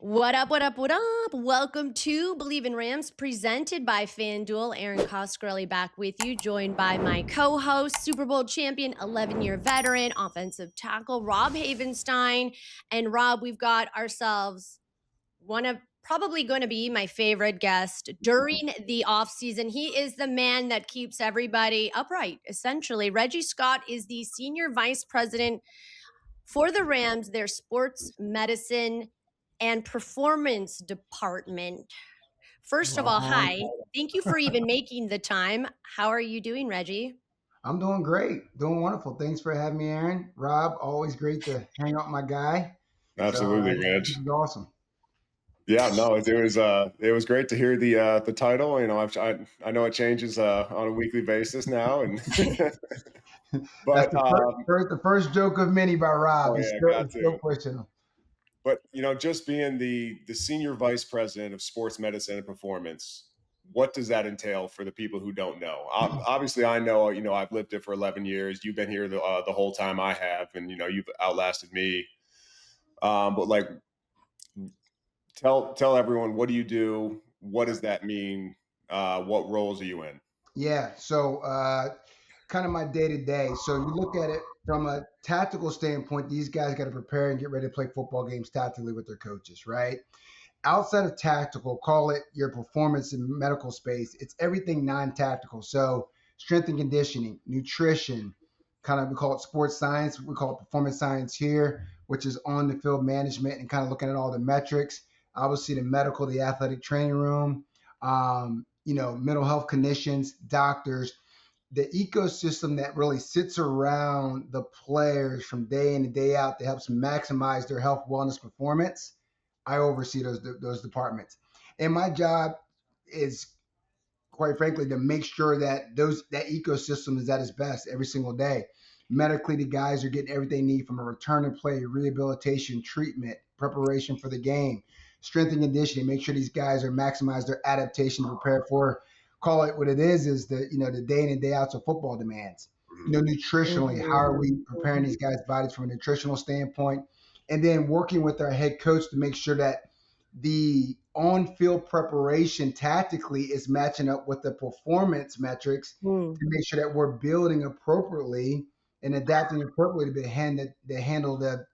What up, what up, what up? Welcome to Bleav in Rams, presented by FanDuel. Erin Coscarelli back with you, joined by my co-host, Super Bowl champion, 11-year veteran, offensive tackle, Rob Havenstein. And Rob, we've got ourselves one of probably going to be my favorite guest during the offseason. He is the man that keeps everybody upright, essentially. Reggie Scott is the senior vice president for the Rams, their sports medicine and performance department. First of all, Long hi. Thank you for even making the time. How are you doing, Reggie? I'm doing great, doing wonderful. Thanks for having me, Aaron. Rob, always great to hang out with my guy. So Absolutely, Reg. this is awesome. Yeah, no, it was great to hear the title. You know, I know it changes on a weekly basis now, and That's but the first joke of many by Rob. oh He's yeah, still, got he's still to. pushing them. But you know, just being the senior vice president of sports medicine and performance, what does that entail for the people who don't know? Obviously, I know. You know, I've lived it for 11 years. You've been here the whole time I have, and you know, you've outlasted me. But like, tell everyone, what do you do? What does that mean? What roles are you in? Yeah. So kind of my day to day. So you look at it from a tactical standpoint, these guys got to prepare and get ready to play football games tactically with their coaches, right? Outside of tactical, call it your performance in medical space. It's everything non-tactical. So strength and conditioning, nutrition, kind of we call it sports science. We call it performance science here, which is on the field management and kind of looking at all the metrics. Obviously, the medical, the athletic training room, mental health clinicians, doctors, the ecosystem that really sits around the players from day in and day out that helps maximize their health, wellness, performance. I oversee those departments, and my job is, quite frankly, to make sure that that ecosystem is at its best every single day. Medically, the guys are getting everything they need from a return to play, rehabilitation, treatment, preparation for the game, strength and conditioning. Make sure these guys are maximize their adaptation to prepare for. Call it what it is the day in and day outs of football demands. Nutritionally, how are we preparing these guys' bodies from a nutritional standpoint? And then working with our head coach to make sure that the on-field preparation tactically is matching up with the performance metrics to make sure that we're building appropriately and adapting appropriately to handle the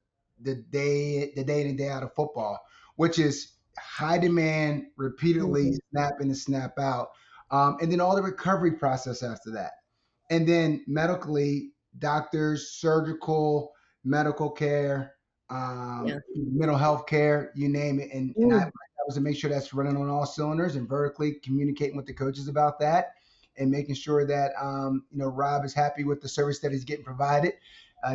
day in and day out of football, which is high demand, repeatedly snap in and snap out, and then all the recovery process after that, and then medically, doctors, surgical, medical care, mental health care, you name it. And I was to make sure that's running on all cylinders and vertically communicating with the coaches about that and making sure that, Rob is happy with the service that he's getting provided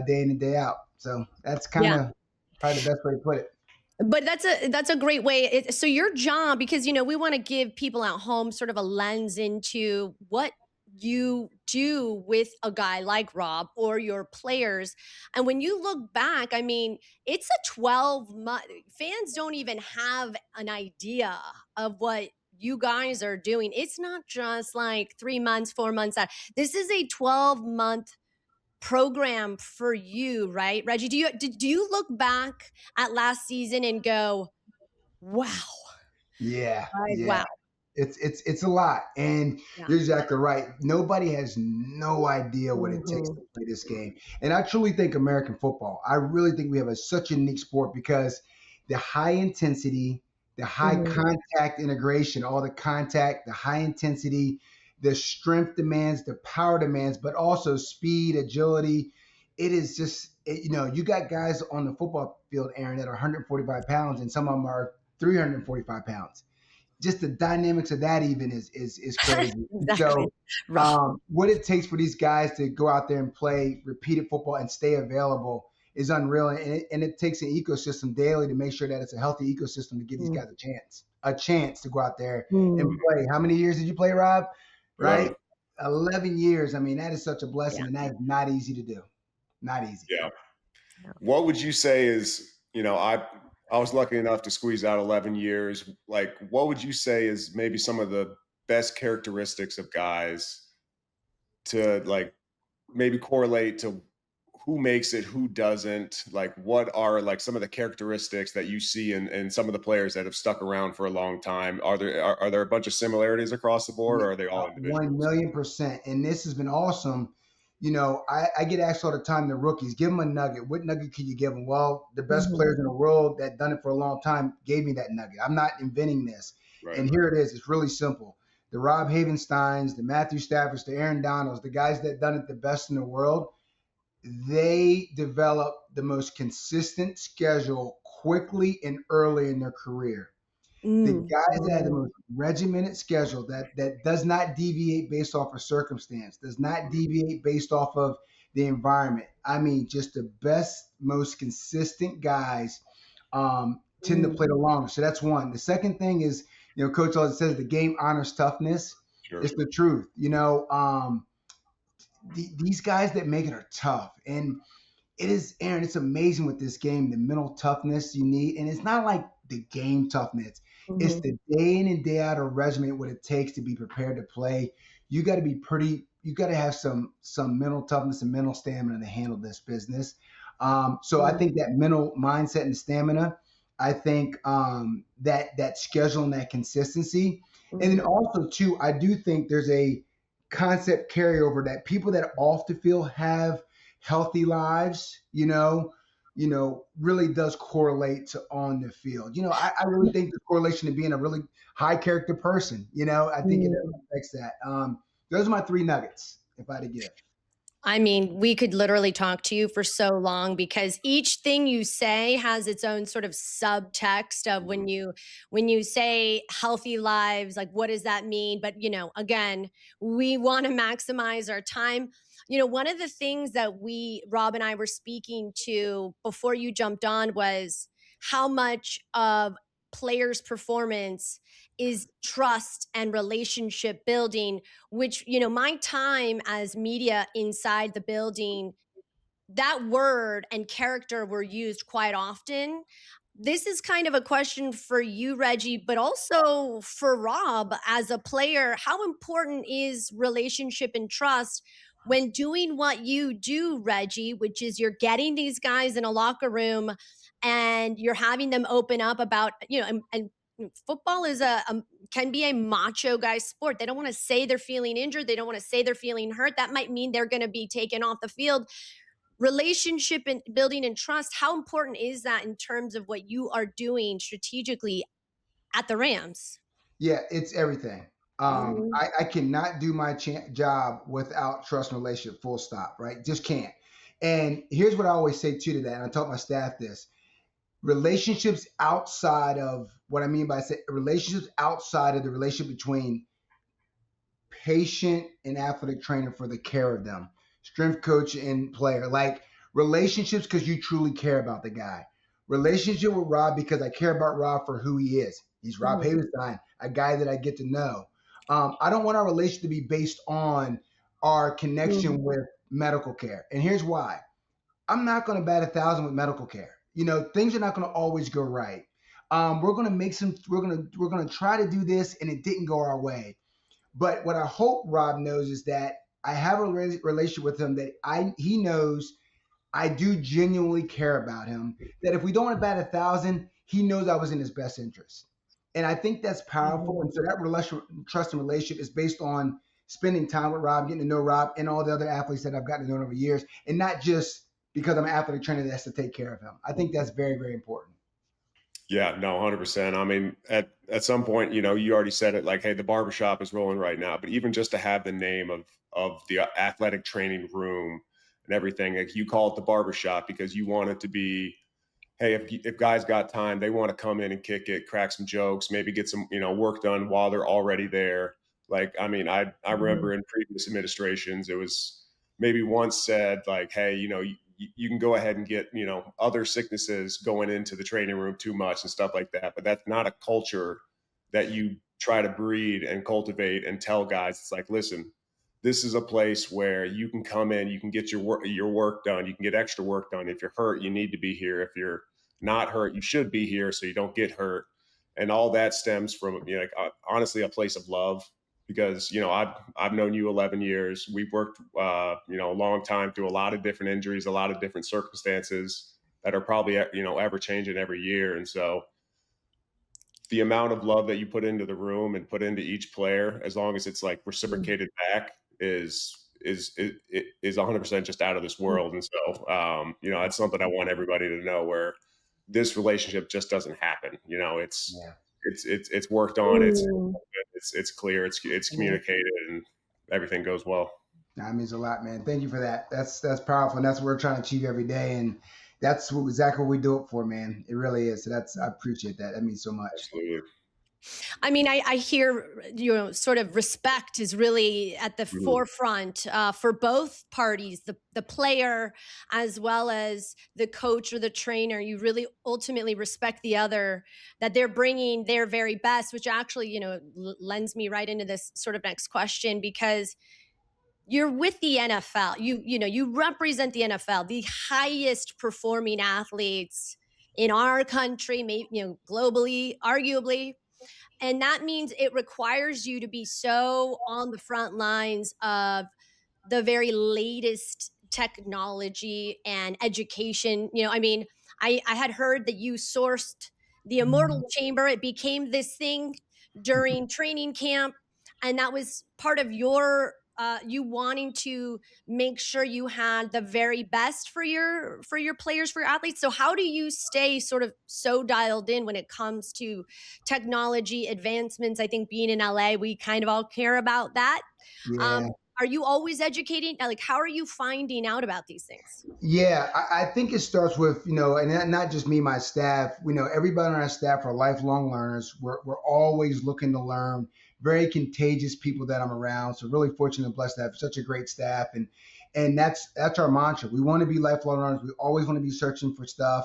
day in and day out. So that's kind of probably the best way to put it. But that's a great way. So your job, because we want to give people at home sort of a lens into what you do with a guy like Rob or your players. And when you look back, I mean, it's a 12-month. Fans don't even have an idea of what you guys are doing. It's not just like 3 months, 4 months out. This is a 12-month program for you, right, Reggie? Do you look back at last season and go, wow? Yeah, yeah. Wow. It's a lot, and Yeah. you're exactly right. Nobody has no idea what it takes to play this game, and I truly think American football. I really think we have such a unique sport because the high intensity, the high contact integration, all the contact, the high intensity, the strength demands, the power demands, but also speed, agility. It is just you got guys on the football field, Aaron, that are 145 pounds, and some of them are 345 pounds. Just the dynamics of that even is crazy. Exactly. So what it takes for these guys to go out there and play repeated football and stay available is unreal. And it takes an ecosystem daily to make sure that it's a healthy ecosystem to give these guys a chance to go out there and play. How many years did you play, Rob? Right? 11 years. I mean, that is such a blessing, and that is not easy to do. Not easy. Yeah. What would you say is, I was lucky enough to squeeze out 11 years. Like, what would you say is maybe some of the best characteristics of guys to like maybe correlate to who makes it, who doesn't, like what are like some of the characteristics that you see in some of the players that have stuck around for a long time? Are there a bunch of similarities across the board, or are they all One individuals? million percent. And this has been awesome. I get asked all the time, the rookies, give them a nugget. What nugget can you give them? Well, the best Mhm. players in the world that done it for a long time gave me that nugget. I'm not inventing this. Right. And here it is. It's really simple. The Rob Havensteins, the Matthew Staffords, the Aaron Donalds, the guys that done it the best in the world, they develop the most consistent schedule quickly and early in their career. The Mm. guys that have the Mm. most regimented schedule that does not deviate based off of circumstance, does not deviate based off of the environment. I mean, just the best, most consistent guys tend to Mm. play the longest. So that's one. The second thing is, Coach always says the game honors toughness. Sure. It's the truth. These guys that make it are tough. And it is, Aaron, it's amazing with this game, the mental toughness you need. And it's not like the game toughness. It's Mhm. the day in and day out of regimen, what it takes to be prepared to play. You got to be you got to have some mental toughness and mental stamina to handle this business. So I Mm. think that mental mindset and stamina, I think that schedule and that consistency. And then Mhm. also too, I do think there's a concept carryover that people that off the field have healthy lives, really does correlate to on the field. I really think the correlation to being a really high character person, I think it Mm. affects that. Those are my three nuggets, if I had to give. I mean, we could literally talk to you for so long because each thing you say has its own sort of subtext of when you say healthy lives, like what does that mean? But again, we want to maximize our time. One of the things that Rob and I were speaking to before you jumped on was how much of players' performance is trust and relationship building, which my time as media inside the building, that word and character were used quite often. This is kind of a question for you, Reggie, but also for Rob as a player. How important is relationship and trust when doing what you do, Reggie, which is you're getting these guys in a locker room and you're having them open up about, and football is can be a macho guy sport. They don't want to say they're feeling injured. They don't want to say they're feeling hurt. That might mean they're going to be taken off the field. Relationship and building and trust, how important is that in terms of what you are doing strategically at the Rams? Yeah, it's everything. Mhm. I cannot do my job without trust and relationship, full stop, right? Just can't. And here's what I always say too to that, and I taught my staff this: relationships outside of what I mean by relationships outside of the relationship between patient and athletic trainer for the care of them, strength coach and player, like relationships because you truly care about the guy. Relationship with Rob because I care about Rob for who he is. He's Rob Mhm. Havenstein, a guy that I get to know. I don't want our relationship to be based on our connection Mhm. with medical care. And here's why. I'm not going to bat 1,000 with medical care. Things are not going to always go right. We're going to make some. We're going to try to do this, and it didn't go our way. But what I hope Rob knows is that I have a relationship with him that he knows I do genuinely care about him. That if we don't want to bat 1,000, he knows I was in his best interest. And I think that's powerful. Mhm. And so that trust and relationship is based on spending time with Rob, getting to know Rob and all the other athletes that I've gotten to know over years, and not just because I'm an athletic trainer that has to take care of him. I think that's very, very important. Yeah, no, 100%. I mean, at some point, you already said it, like, hey, the barbershop is rolling right now, but even just to have the name of the athletic training room and everything, like you call it the barbershop because you want it to be, hey, if guys got time, they want to come in and kick it, crack some jokes, maybe get some, work done while they're already there. Like, I mean, I Mhm. remember in previous administrations, it was maybe once said like, hey, you can go ahead and get, other sicknesses going into the training room too much and stuff like that. But that's not a culture that you try to breed and cultivate and tell guys. It's like, listen, this is a place where you can come in, you can get your work done, you can get extra work done. If you're hurt, you need to be here. If you're not hurt, you should be here so you don't get hurt. And all that stems from, honestly, a place of love. because, I've known you 11 years. We've worked, a long time through a lot of different injuries, a lot of different circumstances that are probably, ever changing every year. And so the amount of love that you put into the room and put into each player, as long as it's like reciprocated back, is 100% just out of this world. And so, that's something I want everybody to know, where this relationship just doesn't happen. It's worked on. It's clear. It's communicated, and everything goes well. That means a lot, man. Thank you for that. That's powerful, and that's what we're trying to achieve every day. And that's exactly what we do it for, man. It really is. So I appreciate that. That means so much. Absolutely. I mean, I hear, sort of respect is really at the forefront for both parties, the player as well as the coach or the trainer. You really ultimately respect the other, that they're bringing their very best, which actually, lends me right into this sort of next question, because you're with the NFL. You represent the NFL, the highest performing athletes in our country, maybe, globally, arguably. And that means it requires you to be so on the front lines of the very latest technology and education. I had heard that you sourced the Immortal Chamber. It became this thing during training camp, and that was part of your you wanting to make sure you had the very best for your players, for your athletes. So how do you stay sort of so dialed in when it comes to technology advancements? I think being in LA, we kind of all care about that. Yeah. Are you always educating? Like, how are you finding out about these things? Yeah, I think it starts with, and not just me, my staff. Everybody on our staff are lifelong learners. We're always looking to learn. Very contagious people that I'm around. So really fortunate and blessed to have such a great staff. And that's our mantra. We want to be lifelong learners. We always want to be searching for stuff.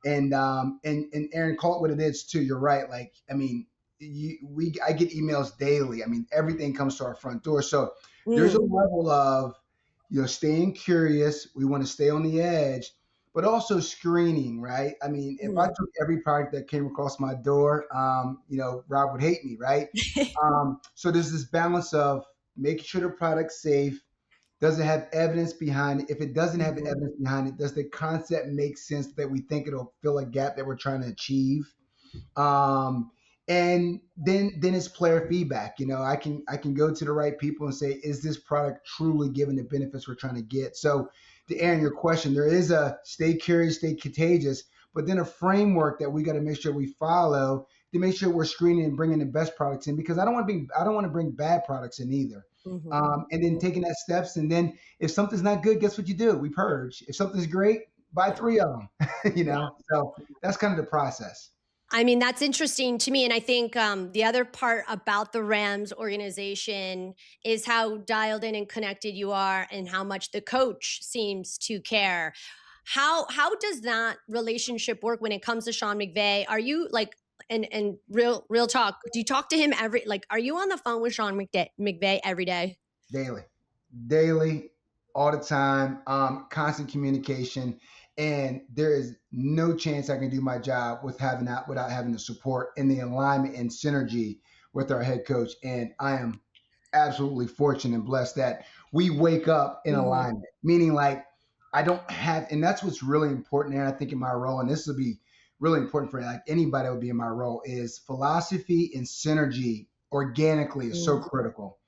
And Erin, call it what it is too. You're right. Like, I mean, I get emails daily. I mean, everything comes to our front door. So there's a level of, staying curious. We want to stay on the edge, but also screening, right? I mean, if I took every product that came across my door, Rob would hate me, right? So there's this balance of making sure the product's safe. Does it have evidence behind it? If it doesn't have evidence behind it, does the concept make sense that we think it'll fill a gap that we're trying to achieve? And then it's player feedback. I can go to the right people and say, is this product truly giving the benefits we're trying to get? So to Erin, your question, there is a stay curious, stay contagious, but then a framework that we got to make sure we follow to make sure we're screening and bringing the best products in, because I don't want to bring bad products in either. And then taking that steps, and then if something's not good, guess what you do? We purge. If something's great, buy 3 of them. So that's kind of the process. I mean, that's interesting to me. And I think the other part about the Rams organization is how dialed in and connected you are, and how much the coach seems to care. How does that relationship work when it comes to Sean McVay? Are you like, and real talk, do you talk to him are you on the phone with Sean McVay every day? Daily, all the time, constant communication. And there is no chance I can do my job without having the support and the alignment and synergy with our head coach. And I am absolutely fortunate and blessed that we wake up in alignment, meaning like I don't have, and that's what's really important. And I think in my role, and this will be really important for like anybody that would be in my role, is philosophy and synergy organically is so critical.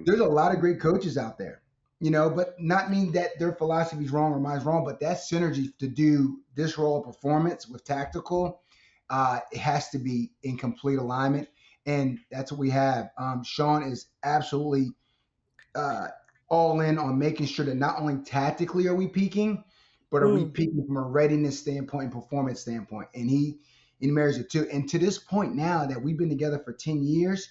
There's a lot of great coaches out there, but not mean that their philosophy is wrong or mine's wrong, but that synergy to do this role of performance with tactical, it has to be in complete alignment. And that's what we have. Sean is absolutely all in on making sure that not only tactically are we peaking, but are we peaking from a readiness standpoint and performance standpoint. And he marries it too. And to this point now that we've been together for 10 years,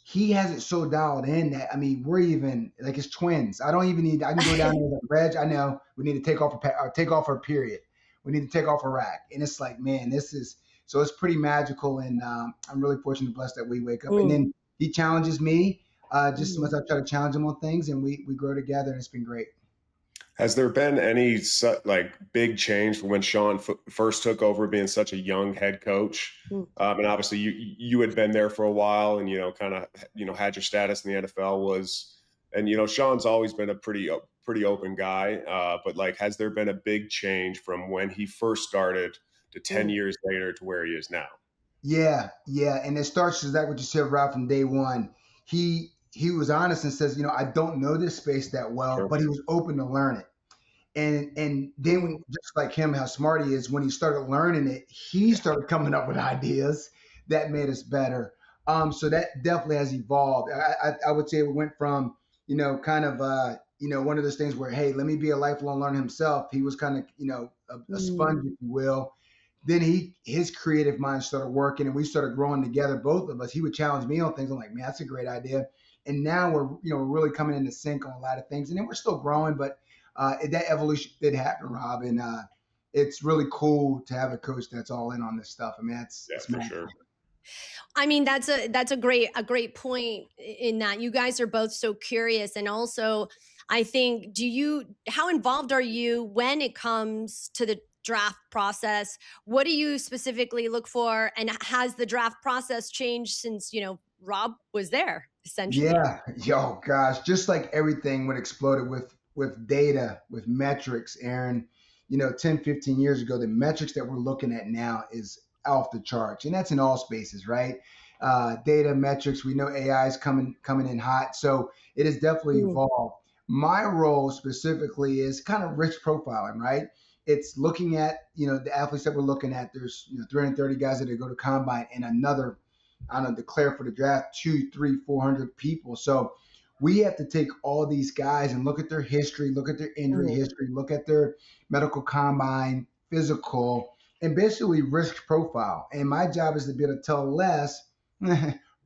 he has it so dialed in that, I mean, we're even like his twins. I can go down there like, Reg, I know we need to take off our period. We need to take off a rack. And it's like, man, so it's pretty magical. And I'm really fortunate and blessed that we wake up. And then he challenges me just as much as I try to challenge him on things, and we grow together, and it's been great. Has there been any like big change from when Sean first took over being such a young head coach? Mm. And obviously you had been there for a while and, kind of, had your status in the NFL and, Sean's always been a pretty open guy. But like, has there been a big change from when he first started to 10 years later to where he is now? Yeah. And it starts exactly what you said, Rob, from day one. He was honest and says, I don't know this space that well, Sure. but he was open to learn it. And then when, just like him, how smart he is, when he started learning it, he started coming up with ideas that made us better. So that definitely has evolved. I would say it went from, kind of, one of those things where, hey, let me be a lifelong learner himself. He was kind of, a sponge, if you will. Then his creative mind started working and we started growing together, both of us. He would challenge me on things. I'm like, man, that's a great idea. And now we're really coming into sync on a lot of things. And then we're still growing, but that evolution did happen, Rob. And it's really cool to have a coach that's all in on this stuff. I mean, it's for sure. I mean, that's a great point in that you guys are both so curious. And also, I think, how involved are you when it comes to the draft process? What do you specifically look for? And has the draft process changed since, Rob was there, essentially? Yeah. Yo, gosh, just like everything when exploded with data, with metrics, Erin, 10, 15 years ago, the metrics that we're looking at now is off the charts. And that's in all spaces, right? Data, metrics, we know AI is coming in hot. So it has definitely evolved. My role specifically is kind of risk profiling, right? It's looking at, the athletes that we're looking at. There's 330 guys that go to combine and another, declare for the draft 200, 300, 400 people. So we have to take all these guys and look at their history, look at their injury history, look at their medical combine, physical, and basically risk profile. And my job is to be able to tell less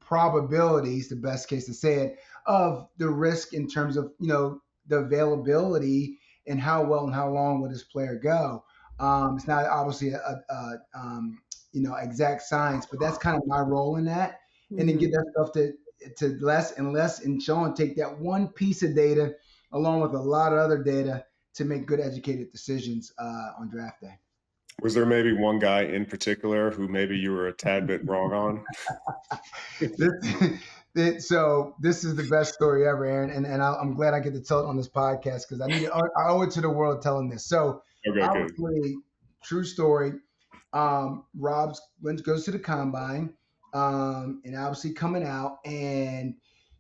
probabilities, the best case to say it, of the risk in terms of, the availability and how well and how long will this player go. It's not obviously exact science, but that's kind of my role in that. And then get that stuff to less and less, and show and take that one piece of data along with a lot of other data to make good educated decisions on draft day. Was there maybe one guy in particular who maybe you were a tad bit wrong on? So this is the best story ever, Erin, and I'm glad I get to tell it on this podcast because I owe it to the world telling this. So obviously, true story. Rob goes to the combine, and obviously coming out, and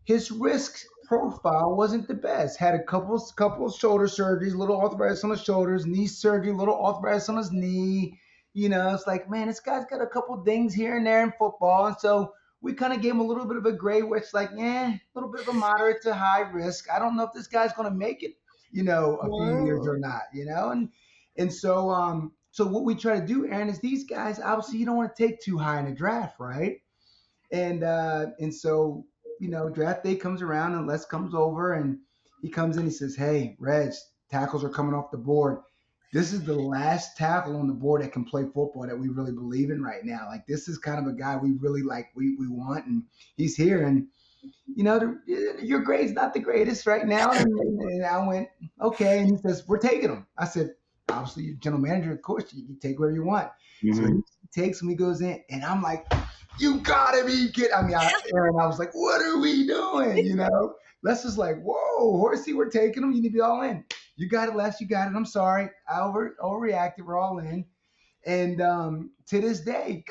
his risk profile wasn't the best. Had a couple of shoulder surgeries, little arthritis on his shoulders, knee surgery, little arthritis on his knee. It's like, man, this guy's got a couple dings here and there in football, and so we kind of gave him a little bit of a grade where it's like, a little bit of a moderate to high risk. I don't know if this guy's going to make it, a few years or not, and so so what we try to do, Erin, is these guys, obviously you don't want to take too high in the draft, right? And so, draft day comes around and Les comes over and he comes in, he says, hey, Reg, tackles are coming off the board. This is the last tackle on the board that can play football that we really believe in right now. Like, this is kind of a guy we really like, we want, and he's here. And, your grade's not the greatest right now. And I went, okay. And he says, we're taking him. I said, obviously, you're general manager, of course, you take whatever you want. So he takes him, he goes in, and I'm like, you gotta be kidding. I mean, Erin, I was like, what are we doing? Les is like, whoa, Horsey, we're taking him. You need to be all in. You got it, Les. You got it. I'm sorry. I overreacted. We're all in. And to this day,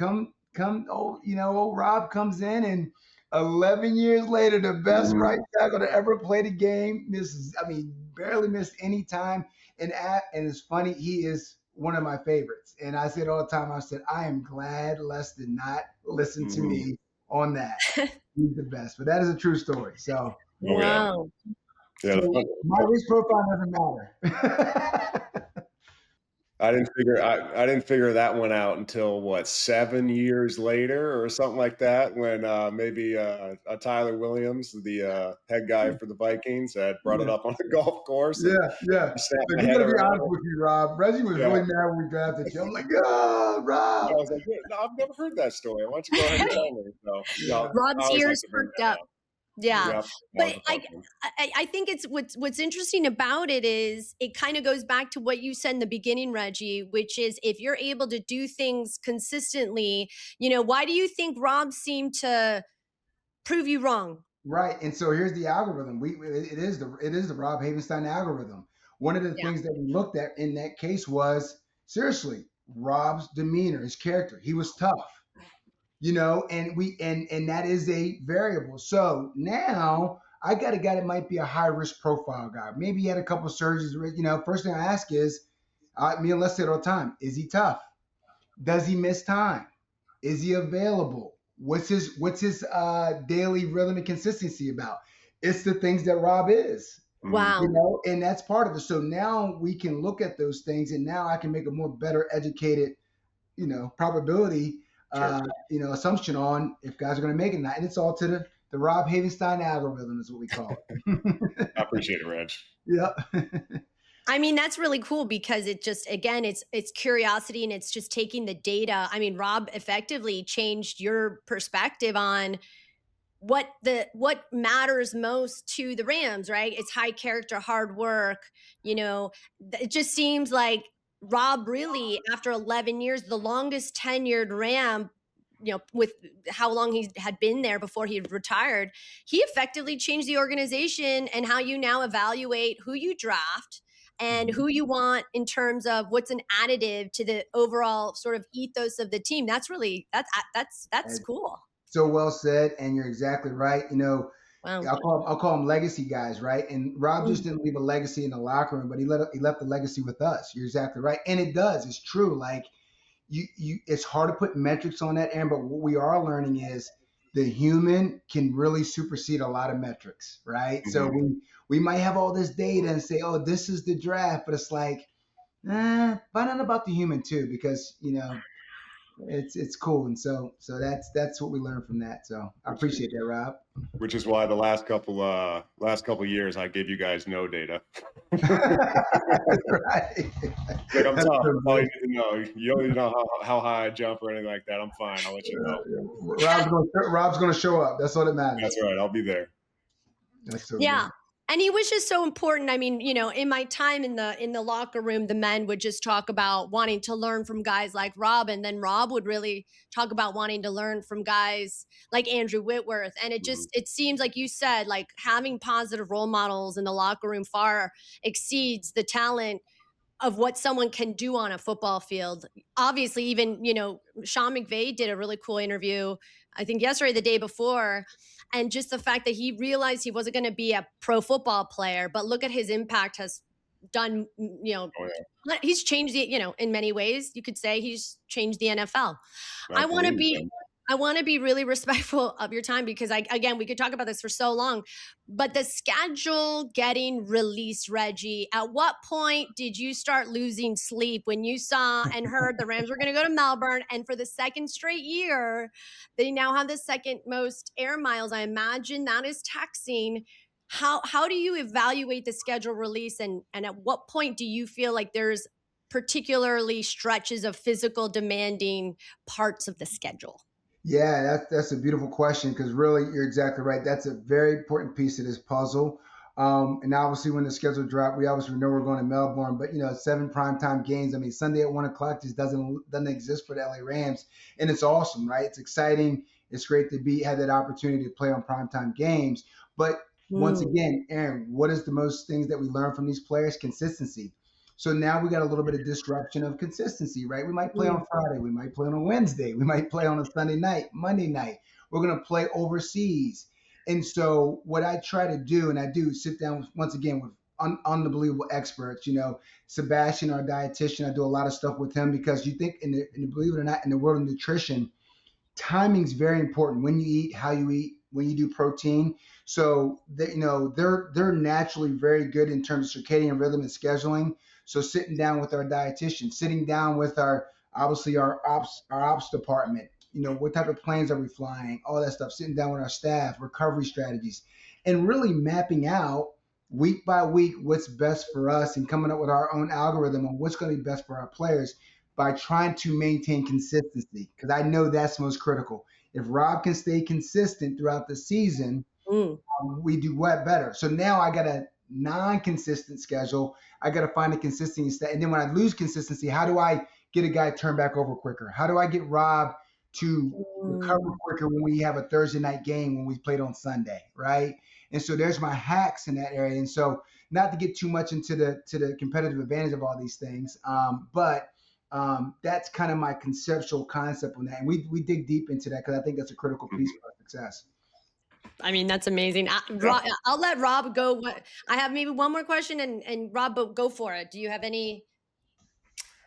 old Rob comes in, and 11 years later, the best right tackle to ever play the game. Barely missed any time. And it's funny, he is one of my favorites. And I say it all the time. I said, I am glad Les did not listen to me on that. He's the best. But that is a true story. So, wow. Yeah. So my risk profile doesn't matter. I didn't figure that one out until 7 years later or something like that, when maybe Tyler Williams, the head guy for the Vikings, had brought it up on a golf course. Yeah. So you gotta be honest with you, Rob. Reggie was really mad when we drafted you. I'm like, oh, Rob. I was like, no, I've never heard that story. Why don't you go ahead and tell me? So, Rob's ears perked up. Yeah. Yep, that was But a fun one. I think it's what's interesting about it is it kind of goes back to what you said in the beginning, Reggie, which is if you're able to do things consistently, why do you think Rob seemed to prove you wrong? Right. And so here's the algorithm. It is the Rob Havenstein algorithm. One of the Yeah. things that we looked at in that case was seriously Rob's demeanor, his character. He was tough, and that is a variable. So now I got a guy that might be a high risk profile guy. Maybe he had a couple surgeries. First thing I ask is, me and Les say it all the time: is he tough? Does he miss time? Is he available? What's his daily rhythm and consistency about? It's the things that Rob is, Wow. and that's part of it. So now we can look at those things, and now I can make a more better educated, probability, Sure. assumption on if guys are going to make it or not. And it's all to the Rob Havenstein algorithm is what we call it. I appreciate it, Reg. Yep. I mean, that's really cool because it just, again, it's curiosity and it's just taking the data. I mean, Rob effectively changed your perspective on what matters most to the Rams, right? It's high character, hard work. It just seems like Rob really, after 11 years, the longest tenured Ram, with how long he had been there before he retired, he effectively changed the organization and how you now evaluate who you draft and who you want in terms of what's an additive to the overall sort of ethos of the team. That's cool. So well said, and you're exactly right. Wow. I'll call them legacy guys, right? And Rob just didn't leave a legacy in the locker room, but he left a legacy with us. You're exactly right, and it does. It's true. Like you, it's hard to put metrics on that, Aaron. But what we are learning is the human can really supersede a lot of metrics, right? Mm-hmm. So we might have all this data and say, oh, this is the draft, but it's like, find out about the human too, because it's cool, and so that's what we learned from that. So I appreciate that, Rob. Which is why the last couple years I gave you guys no data. Right. Like I'm tough. That's all you need to know. You don't need to know how high I jump or anything like that. I'm fine. I'll let you know. Rob's gonna show up. That's what it matters. That's right. I'll be there. That's so Yeah. good. And he was just so important. I mean, in my time in the locker room, the men would just talk about wanting to learn from guys like Rob, and then Rob would really talk about wanting to learn from guys like Andrew Whitworth. And it seems like you said, like having positive role models in the locker room far exceeds the talent of what someone can do on a football field. Obviously, even, Sean McVay did a really cool interview, I think yesterday, the day before. And just the fact that he realized he wasn't going to be a pro football player, but look at his impact has done, he's changed the, in many ways, you could say he's changed the NFL. I want to be really respectful of your time because we could talk about this for so long, but the schedule getting released, Reggie, at what point did you start losing sleep when you saw and heard the Rams were going to go to Melbourne, and for the second straight year, they now have the second most air miles? I imagine that is taxing. How do you evaluate the schedule release, and at what point do you feel like there's particularly stretches of physical demanding parts of the schedule? Yeah, that's a beautiful question because really you're exactly right. That's a very important piece of this puzzle. And obviously when the schedule dropped, we obviously know we're going to Melbourne, but 7 primetime games. I mean, Sunday at 1:00 just doesn't exist for the LA Rams, and it's awesome, right? It's exciting. It's great to have that opportunity to play on primetime games. But once again, Aaron, what is the most things that we learn from these players? Consistency. So now we got a little bit of disruption of consistency, right? We might play on Friday. We might play on a Wednesday. We might play on a Sunday night, Monday night. We're going to play overseas. And so what I try to do, and I do sit down once again with unbelievable experts, Sebastian, our dietitian, I do a lot of stuff with him because you think believe it or not, in the world of nutrition, timing is very important. When you eat, how you eat, when you do protein. So they're naturally very good in terms of circadian rhythm and scheduling. So sitting down with our dietitian, sitting down with our ops department, what type of planes are we flying, all that stuff, sitting down with our staff, recovery strategies, and really mapping out week by week what's best for us and coming up with our own algorithm on what's going to be best for our players by trying to maintain consistency. Because I know that's most critical. If Rob can stay consistent throughout the season, we do what better. So now I got a non-consistent schedule. I got to find a consistency. And then when I lose consistency, how do I get a guy turned back over quicker? How do I get Rob to recover quicker when we have a Thursday night game when we played on Sunday, right? And so there's my hacks in that area. And so not to get too much into the competitive advantage of all these things, but that's kind of my conceptual concept on that. And we dig deep into that because I think that's a critical piece for our success. I mean, that's amazing. I'll let Rob go. I have maybe one more question, and Rob, go for it. Do you have any?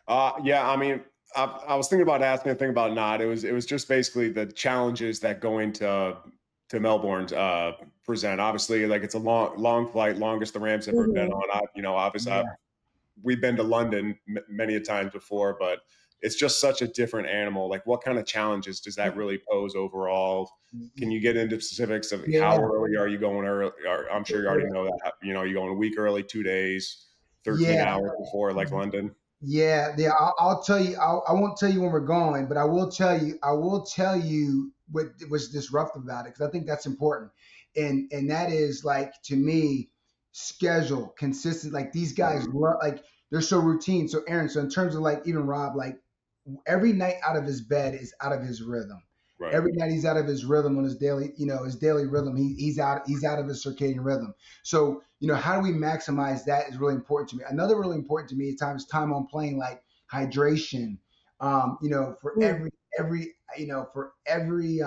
Yeah, I mean, I was thinking about asking, thinking about not. It was just basically the challenges that going to Melbourne present. Obviously, like it's a long flight, longest the Rams have ever been on. Obviously, we've been to London many a times before, but it's just such a different animal. Like, what kind of challenges does that really pose overall? Can you get into specifics of how early are you going early? I'm sure you already know that. You're going a week early, 2 days, 13 hours before, like London. Yeah. I'll tell you. I won't tell you when we're going, but I will tell you what was disruptive about it because I think that's important. And that is, like, to me, schedule, consistent. Like, these guys like they're so routine. So Erin, so in terms of, like, even Rob, like, every night out of his bed is out of his rhythm. Right. Every night he's out of his rhythm on his daily rhythm. He's out of his circadian rhythm. So, how do we maximize that is really important to me. Another really important to me is time on plane, like hydration. For every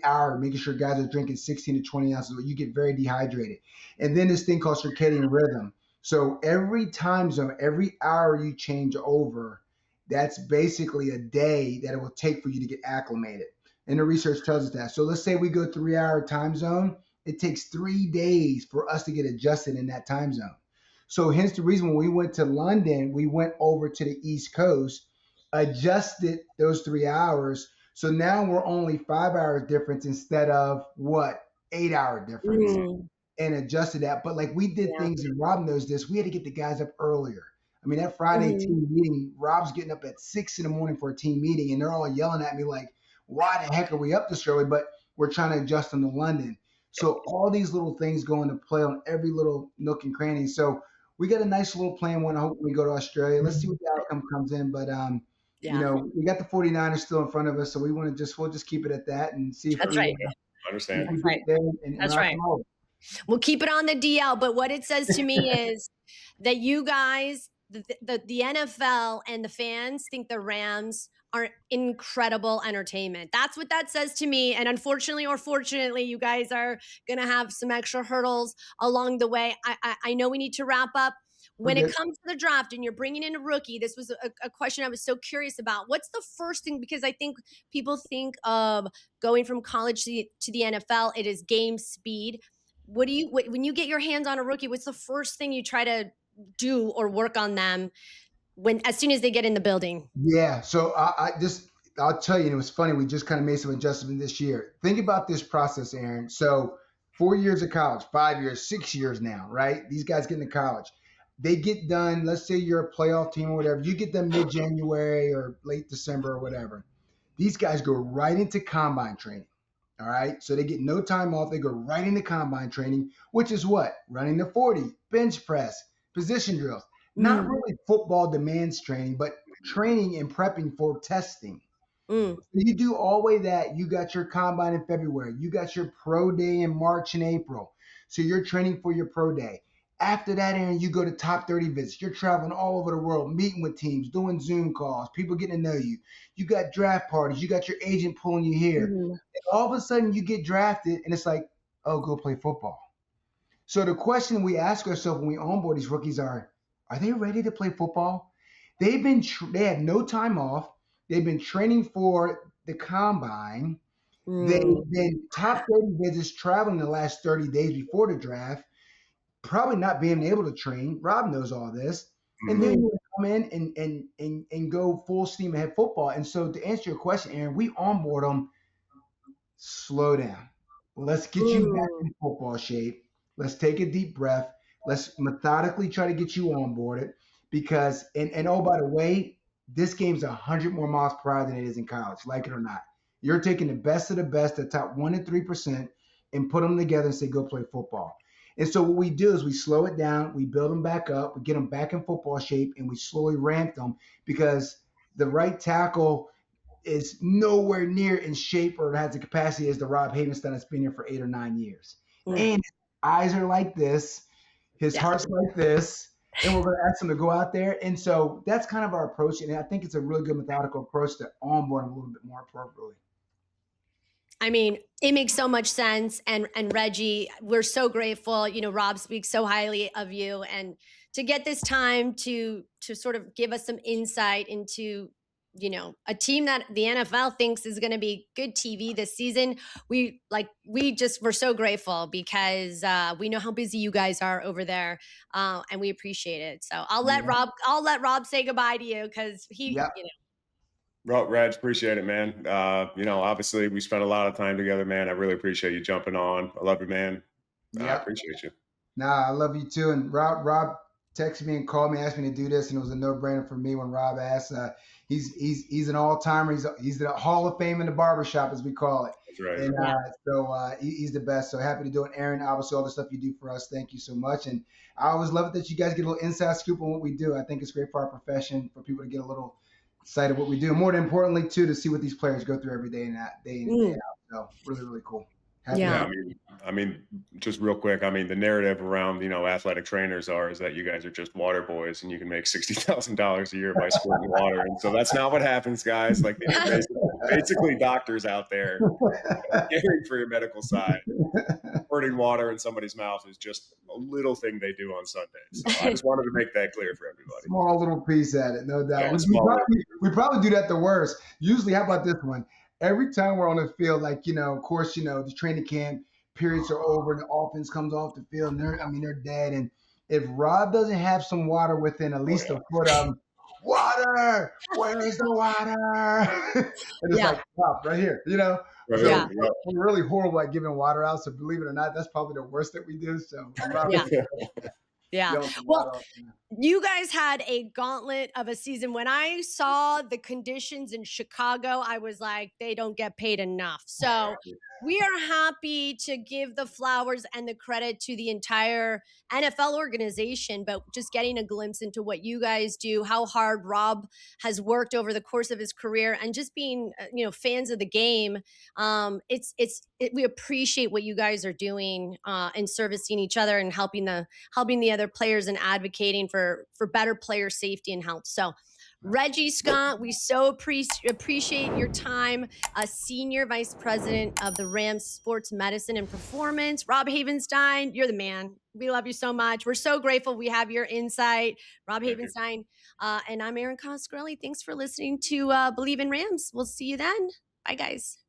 hour, making sure guys are drinking 16 to 20 ounces. You get very dehydrated. And then this thing called circadian rhythm. So every time zone, every hour you change over, that's basically a day that it will take for you to get acclimated. And the research tells us that. So let's say we go 3-hour time zone. It takes 3 days for us to get adjusted in that time zone. So hence the reason when we went to London, we went over to the East Coast, adjusted those 3 hours. So now we're only 5 hours difference instead of 8-hour difference, and adjusted that. But like, we did things, and Rob knows this, we had to get the guys up earlier. I mean, that Friday team meeting, Rob's getting up at 6 a.m. for a team meeting, and they're all yelling at me like, why the heck are we up this early? But we're trying to adjust them to London. So all these little things go into play on every little nook and cranny. So we got a nice little plan when I hope we go to Australia. Let's see what the outcome comes in. But, we got the 49ers still in front of us. So we'll just keep it at that and see if That's right. Understand. That's right. That's right. We'll keep it on the DL. But what it says to me is that you guys, the NFL and the fans think the Rams are incredible entertainment. That's what that says to me. And unfortunately or fortunately, you guys are going to have some extra hurdles along the way. I know we need to wrap up. When it comes to the draft and you're bringing in a rookie, this was a question I was so curious about. What's the first thing? Because I think people think of going from college to the NFL, it is game speed. When you get your hands on a rookie, what's the first thing you try to do or work on them as soon as they get in the building? Yeah. So I'll tell you, and it was funny. We just kind of made some adjustments this year. Think about this process, Erin. So 4 years of college, 5 years, 6 years now, right? These guys get into college. They get done. Let's say you're a playoff team or whatever. You get them mid-January or late December or whatever. These guys go right into combine training. All right. So they get no time off. They go right into combine training, which is what? Running the 40, bench press, position drills. Not really football demands training, but training and prepping for testing. So you do all the way that. You got your combine in February. You got your pro day in March and April. So you're training for your pro day. After that, Erin, you go to top 30 visits. You're traveling all over the world, meeting with teams, doing Zoom calls, people getting to know you. You got draft parties. You got your agent pulling you here. And all of a sudden, you get drafted, and it's like, oh, go play football. So the question we ask ourselves when we onboard these rookies are they ready to play football? They have no time off. They've been training for the combine. They've been top 30 visits traveling the last 30 days before the draft. Probably not being able to train. Rob knows all this. And then you come in and go full steam ahead football. And so to answer your question, Erin, we onboard them. Slow down. Let's get you back in football shape. Let's take a deep breath. Let's methodically try to get you onboarded because, and oh, by the way, this game's 100 more miles per hour than it is in college, like it or not. You're taking the best of the best, the top 1% to 3%, and put them together and say, go play football. And so what we do is we slow it down, we build them back up, we get them back in football shape, and we slowly ramp them because the right tackle is nowhere near in shape or has the capacity as the Rob Havenstein that's been here for 8 or 9 years. And his eyes are like this, his heart's like this, and we're going to ask him to go out there. And so that's kind of our approach. And I think it's a really good methodical approach to onboard him a little bit more appropriately. I mean, it makes so much sense. And Reggie, we're so grateful. You know, Rob speaks so highly of you, and to get this time to sort of give us some insight into, you know, a team that the NFL thinks is going to be good TV this season. We're so grateful because we know how busy you guys are over there, and we appreciate it. So I'll let Rob say goodbye to you because you know. Reg, appreciate it, man. You know, obviously we spent a lot of time together, man. I really appreciate you jumping on. I love you, man. I appreciate you. Nah, I love you too. And Rob texted me and called me, asked me to do this, and it was a no-brainer for me when Rob asked. He's an all-timer. He's the Hall of Fame in the barbershop, as we call it. That's right. And so he's the best. So happy to do it. Erin, obviously all the stuff you do for us, thank you so much. And I always love it that you guys get a little inside scoop on what we do. I think it's great for our profession, for people to get a little sight of what we do. More importantly, too, to see what these players go through every day and day in and day out. So really, really cool. I mean, just real quick. I mean, the narrative around, you know, athletic trainers is that you guys are just water boys and you can make $60,000 a year by squirting water. And so that's not what happens, guys. Like, basically doctors out there caring for your medical side. Squirting water in somebody's mouth is just a little thing they do on Sundays. So I just wanted to make that clear for everybody. Small little piece at it, no doubt. Yeah, we probably do that the worst. Usually, how about this one? Every time we're on the field, like, you know, of course, you know, the training camp periods are over and the offense comes off the field and they're dead. And if Rob doesn't have some water within at least a foot of him, water, where is the water? And it's like, pop, right here, you know? So we're really horrible at giving water out. So believe it or not, that's probably the worst that we do. So well, you guys had a gauntlet of a season. When I saw the conditions in Chicago, I was like, they don't get paid enough. So we are happy to give the flowers and the credit to the entire NFL organization, but just getting a glimpse into what you guys do, how hard Rob has worked over the course of his career, and just being, you know, fans of the game. We appreciate what you guys are doing and servicing each other and helping the other players and advocating for better player safety and health. So Reggie Scott, we so appreciate your time, Senior Vice President of the Rams Sports Medicine and Performance. Rob Havenstein, you're the man. We love you so much. We're so grateful we have your insight. Rob Havenstein, and I'm Erin Coscarelli. Thanks for listening to Bleav in Rams. We'll see you then. Bye, guys.